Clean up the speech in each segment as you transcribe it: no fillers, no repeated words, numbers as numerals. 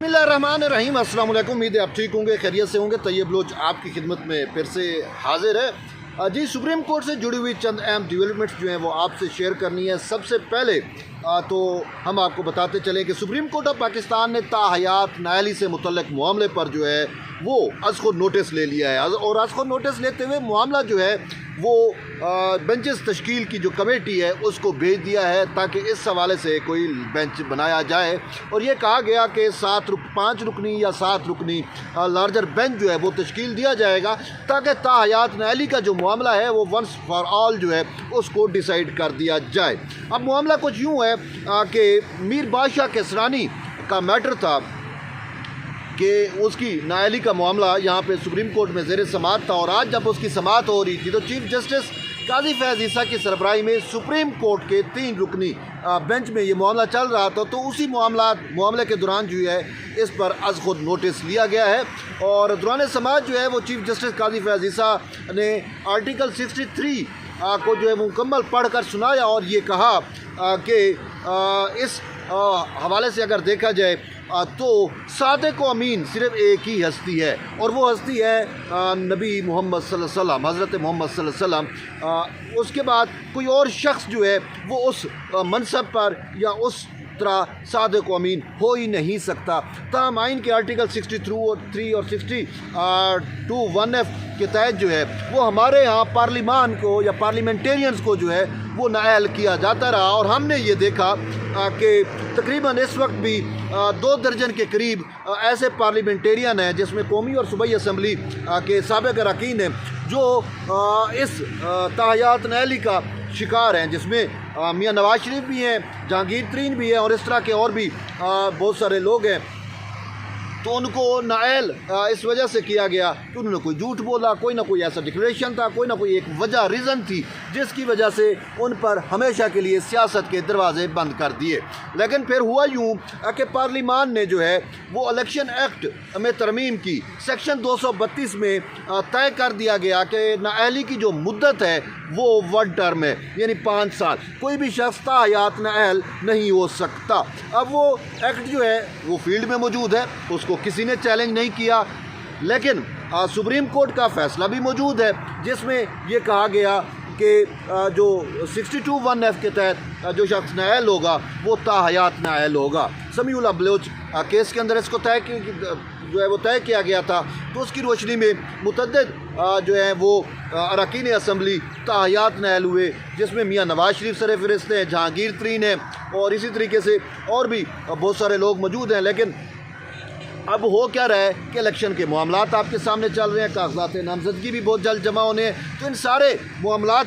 बिस्मिल्लाहिर्रहमानिर्रहीम। अस्सलाम वालेकुम। उम्मीद है आप ठीक होंगे, खैरियत से होंगे। तैयब लोच आपकी खिदमत में फिर से हाजिर है। जी, सुप्रीम कोर्ट से जुड़ी हुई चंद अहम डेवलपमेंट्स जो हैं वो आपसे शेयर करनी है। सबसे पहले तो हम आपको बताते चलें कि सुप्रीम कोर्ट ऑफ पाकिस्तान ने ताहयात नाअहली से मुतल्लिक मामले पर जो है वो अज़ खुद नोटिस ले लिया है। और अज़ खुद नोटिस लेते हुए मामला जो है वो बेंचेस तश्कील की जो कमेटी है उसको भेज दिया है ताकि इस हवाले से कोई बेंच बनाया जाए। और ये कहा गया कि 5 रुकनी या 7 रुकनी लार्जर बेंच जो है वो तश्कील दिया जाएगा ताकि ताहयात नाअहली का जो मामला है वो वंस फॉर ऑल जो है उसको डिसाइड कर दिया जाए। अब मामला कुछ यूँ है कि मीर बादशाह केसरानी का मैटर था कि उसकी नाअहली का मामला यहाँ पे सुप्रीम कोर्ट में ज़ेर समाअत था। और आज जब उसकी समाअत हो रही थी तो चीफ जस्टिस काजी फैज़ ईसा की सरबराही में सुप्रीम कोर्ट के 3 रुकनी बेंच में ये मामला चल रहा था। तो उसी मामले के दौरान जो है इस पर अज़ खुद नोटिस लिया गया है। और दौरान समाअत जो है वो चीफ जस्टिस काजी फैज़ ईसा ने आर्टिकल 63 को जो है मुकम्मल पढ़ कर सुनाया और ये कहा कि इस हवाले से अगर देखा जाए तो सादिक़ व अमीन सिर्फ़ एक ही हस्ती है और वो हस्ती है नबी मोहम्मद सल्लल्लाहु अलैहि वसल्लम, हज़रत मोहम्मद सल्लल्लाहु अलैहि वसल्लम। उसके बाद कोई और शख्स जो है वो उस मनसब पर या उस तरह सादिक़ व अमीन हो ही नहीं सकता। ताहम आइन के आर्टिकल 63 और 62(1)(f) के तहत जो है वो हमारे यहाँ पार्लिमान को या पार्लियामेंटेरियंस को जो है वो नाअहल किया जाता रहा। और हमने ये देखा कि तकरीबन इस वक्त भी 2 दर्जन के करीब ऐसे पार्लियामेंटेरियन हैं जिसमें कौमी और सूबाई असम्बली के साबिक़ अरकान हैं जो इस ताहयात नाअहली का शिकार हैं, जिसमें मियाँ नवाज शरीफ भी हैं, जहांगीर तरीन भी हैं और इस तरह के और भी बहुत सारे लोग हैं। तो उनको नाअहल इस वजह से किया गया कि उन्होंने कोई झूठ बोला, कोई ना कोई ऐसा डिक्लेरेशन था, कोई ना कोई एक वजह रीज़न थी जिसकी वजह से उन पर हमेशा के लिए सियासत के दरवाजे बंद कर दिए। लेकिन फिर हुआ यूँ कि पार्लिमान ने जो है वो इलेक्शन एक्ट में तरमीम की। सेक्शन 232 में तय कर दिया गया कि नाअहली की जो मुद्दत है वो 1 टर्म है, यानी 5 साल। कोई भी शख्स ताहयात नाअहल नहीं हो सकता। अब वो एक्ट जो है वो फील्ड में मौजूद है, उसको किसी ने चैलेंज नहीं किया। लेकिन सुप्रीम कोर्ट का फ़ैसला भी मौजूद है जिसमें यह कहा गया कि जो 62(1)(f) के तहत जो शख्स नाअहल होगा वो ताहयात नाअहल होगा। समीउल्लाह बलोच केस के अंदर इसको तय किया गया था। तो उसकी रोशनी में मुतअद्दिद जो है वो अरकान असम्बली ताहयात नाअहल हुए, जिसमें मियाँ नवाज शरीफ सर फ़हरिस्त हैं, जहांगीर तरीन हैं और इसी तरीके से और भी बहुत सारे लोग मौजूद हैं। लेकिन अब हो क्या रहा है कि इलेक्शन के मामलात आपके सामने चल रहे हैं, कागजात नामजदगी भी बहुत जल्द जमा होने हैं। तो इन सारे मामलात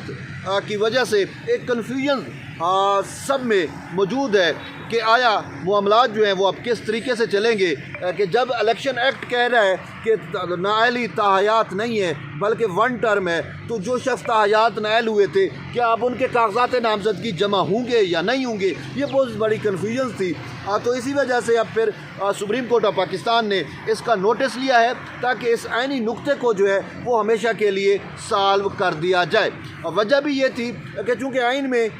की वजह से एक कन्फ्यूजन सब में मौजूद है कि आया मामलात जो हैं वो अब किस तरीके से चलेंगे। कि जब इलेक्शन एक्ट कह रहा है कि नाअहली ताहयात नहीं है बल्कि 1 टर्म है, तो जो शख्स ताहयात नाअहल हुए थे क्या अब उनके कागजात नामजदगी जमा होंगे या नहीं होंगे, ये बहुत बड़ी कन्फ्यूजन थी। तो इसी वजह से अब फिर सुप्रीम कोर्ट ऑफ पाकिस्तान ने इसका नोटिस लिया है ताकि इस आइनी नुक्ते को जो है वो हमेशा के लिए सॉल्व कर दिया जाए। वजह भी ये थी कि चूँकि आइन में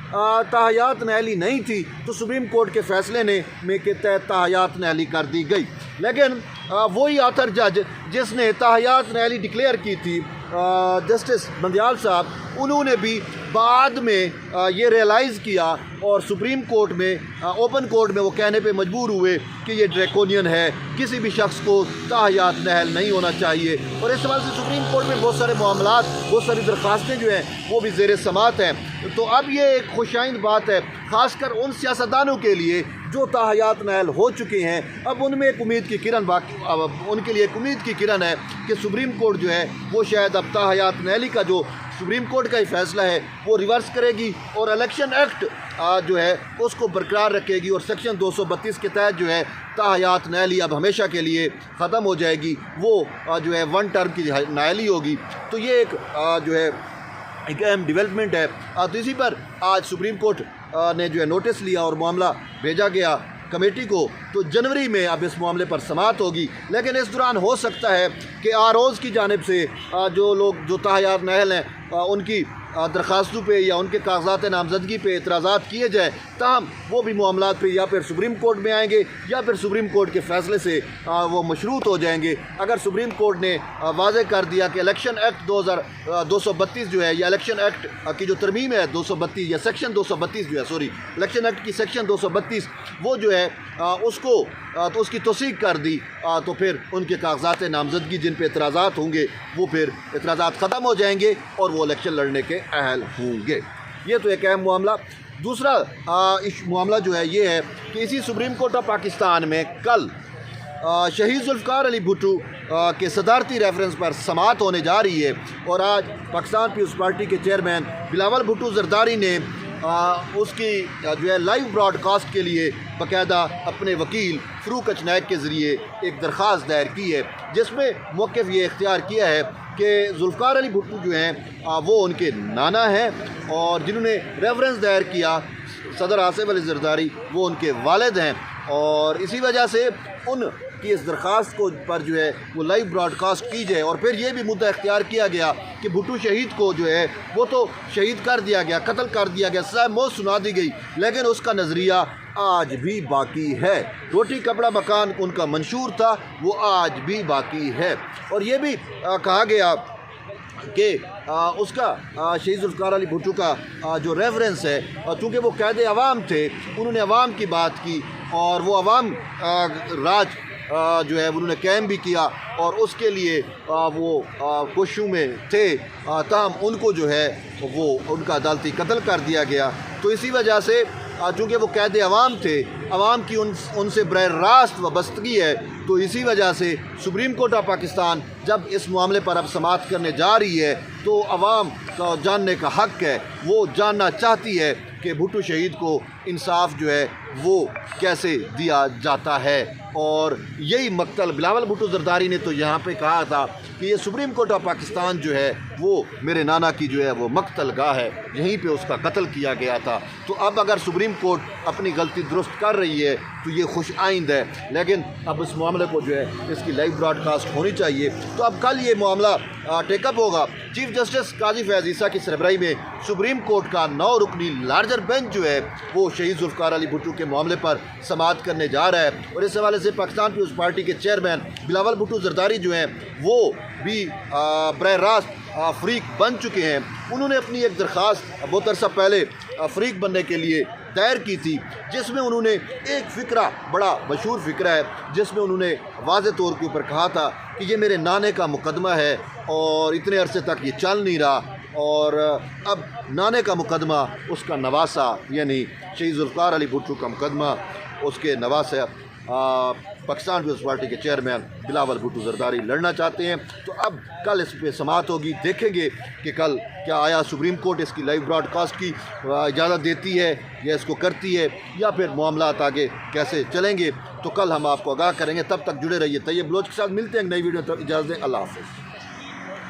ताहयात नाअहली नहीं थी तो सुप्रीम कोर्ट के फ़ैसले में के तहत ताहयात नाअहली कर दी गई। लेकिन वही आथर जज जिसने ताहयात नाअहली डिक्लेयर की थी जस्टिस बंदियाल साहब, उन्होंने भी बाद में ये रियलाइज़ किया और सुप्रीम कोर्ट में ओपन कोर्ट में वो कहने पे मजबूर हुए कि ये ड्रैकोनियन है, किसी भी शख्स को ताहयात नाअहल नहीं होना चाहिए। और इस सवाल से सुप्रीम कोर्ट में बहुत सारे मामलात, बहुत सारी दरख्वास्तें जो हैं वो भी ज़ेर समाअत हैं। तो अब ये एक खुशाइंद बात है ख़ासकर उन सियासतदानों के लिए जो ताहयात नाअहल हो चुके हैं। अब उनमें एक उम्मीद की किरण उनके लिए एक उम्मीद की किरण है कि सुप्रीम कोर्ट जो है वो शायद अब ताहयात नाअहली का जो सुप्रीम कोर्ट का ही फ़ैसला है वो रिवर्स करेगी और इलेक्शन एक्ट जो है उसको बरकरार रखेगी और सेक्शन 232 के तहत जो है ताहयात नाअहली अब हमेशा के लिए ख़त्म हो जाएगी। वो जो है 1 टर्म की नाअहली होगी। तो ये एक जो है एक अहम डेवलपमेंट है। तो इसी पर आज सुप्रीम कोर्ट ने जो है नोटिस लिया और मामला भेजा गया कमेटी को। तो जनवरी में अब इस मामले पर समाअत होगी। लेकिन इस दौरान हो सकता है कि आरओज़ की जानिब से जो लोग जो ताहयात नाअहल हैं उनकी दरख्वास्तों पे या उनके कागजात नामजदगी पे एतराज़ात किए जाए, ताहम वो भी मामलात पे या फिर सुप्रीम कोर्ट में आएंगे या फिर सुप्रीम कोर्ट के फ़ैसले से वो मशरूत हो जाएंगे। अगर सुप्रीम कोर्ट ने वाज़े कर दिया कि इलेक्शन एक्ट 232 जो है, या इलेक्शन एक्ट की जो तरमीम है 232 या सेक्शन 232 जो है, सॉरी, इलेक्शन एक्ट की सेक्शन 232 वो जो है उसको तो उसकी तौसीक कर दी, तो फिर उनके कागजात नामजदगी जिन पे एतराज़ात होंगे वो फिर एतराज़ात ख़त्म हो जाएंगे और वो इलेक्शन लड़ने के अहल होंगे। ये तो एक अहम मामला। दूसरा मामला जो है ये है कि इसी सुप्रीम कोर्ट ऑफ पाकिस्तान में कल शहीद जुल्फ़िकार अली भुट्टो के सदारती रेफरेंस पर समाअत होने जा रही है और आज पाकिस्तान पीपल्स पार्टी के चेयरमैन बिलावल भुट्टो ज़रदारी ने उसकी जो है लाइव ब्रॉडकास्ट के लिए बाकायदा अपने वकील फ़रूक अचनायक के ज़रिए एक दरख्वास्त दायर की है, जिसमें मौक़िफ़ ये इख्तियार किया है कि जुल्फ़िकार अली भुट्टो जो हैं वो उनके नाना हैं और जिन्होंने रेफरेंस दायर किया सदर आसिफ अली ज़रदारी वो उनके वालिद हैं, और इसी वजह से उन कि इस दरख्वास्त को पर जो है वो लाइव ब्रॉडकास्ट की जाए। और फिर ये भी मुद्दा इख्तियार किया गया कि भुट्टो शहीद को जो है वो तो शहीद कर दिया गया, कत्ल कर दिया गया, सज़ाए मौत सुना दी गई, लेकिन उसका नज़रिया आज भी बाकी है। रोटी कपड़ा मकान उनका मंशूर था, वो आज भी बाकी है। और ये भी कहा गया कि उसका शहीद जुल्फ़िकार अली भुट्टो का जो रेफरेंस है, चूँकि वो कैद अवाम थे, उन्होंने अवाम की बात की और वो अवाम राज जो है उन्होंने कैम भी किया और उसके लिए वो कोशिशों में थे, ताहम उनको जो है वो उनका अदालती कत्ल कर दिया गया। तो इसी वजह से चूँकि वो कैद अवाम थे, अवाम की उनसे बराह रास्त वाबस्तगी है, तो इसी वजह से सुप्रीम कोर्ट ऑफ पाकिस्तान जब इस मामले पर अब समाअत करने जा रही है तो अवाम का जानने का हक़ है, वो जानना चाहती है कि भुट्टो शहीद को इंसाफ जो है वो कैसे दिया जाता है। और यही मकतल बिलावल भुट्टो ज़रदारी ने तो यहाँ पे कहा था कि ये सुप्रीम कोर्ट ऑफ पाकिस्तान जो है वो मेरे नाना की जो है वो मकतल गाह है, यहीं पे उसका कत्ल किया गया था। तो अब अगर सुप्रीम कोर्ट अपनी गलती दुरुस्त कर रही है तो ये खुश आइंद है, लेकिन अब इस मामले को जो है इसकी लाइव ब्रॉडकास्ट होनी चाहिए। तो अब कल ये मामला टेकअप होगा। चीफ जस्टिस काजी फैज़ ईसा की सरबराही में सुप्रीम कोर्ट का 9 रुकनी लार्जर बेंच जो है वो शहीद जुल्फ़िकार अली भुट्टो के मामले पर समाअत करने जा रहा है। और इस हवाले से पाकिस्तान पीपल्स पार्टी के चेयरमैन बिलावल भुट्टो ज़रदारी जो हैं वो भी बराह रास्त फ़रीक बन चुके हैं। उन्होंने अपनी एक दरख्वास्त बहुत अरसा पहले फ़रीक बनने के लिए दायर की थी, जिसमें उन्होंने एक फ़िक्रा, बड़ा मशहूर फ़िक्रा है, जिसमें उन्होंने वाज़े तौर के ऊपर कहा था कि ये मेरे नाने का मुकदमा है और इतने अरसे तक ये चल नहीं रहा, और अब नाने का मुकदमा उसका नवासा यानी शहीद जुल्फ़िकार अली भुट्टो का मुकदमा उसके नवासा पाकिस्तान पीपल्स पार्टी के चेयरमैन बिलावल भुट्टो ज़रदारी लड़ना चाहते हैं। तो अब कल इस पर समाअत होगी, देखेंगे कि कल क्या आया सुप्रीम कोर्ट इसकी लाइव ब्रॉडकास्ट की इजाज़त देती है या इसको करती है, या फिर मामलात आगे कैसे चलेंगे। तो कल हम आपको आगाह करेंगे। तब तक जुड़े रहिए तैयब बलोच के साथ। मिलते हैं नई वीडियो, तब इजाज़त दें। अल्लाह हाफ़िज़।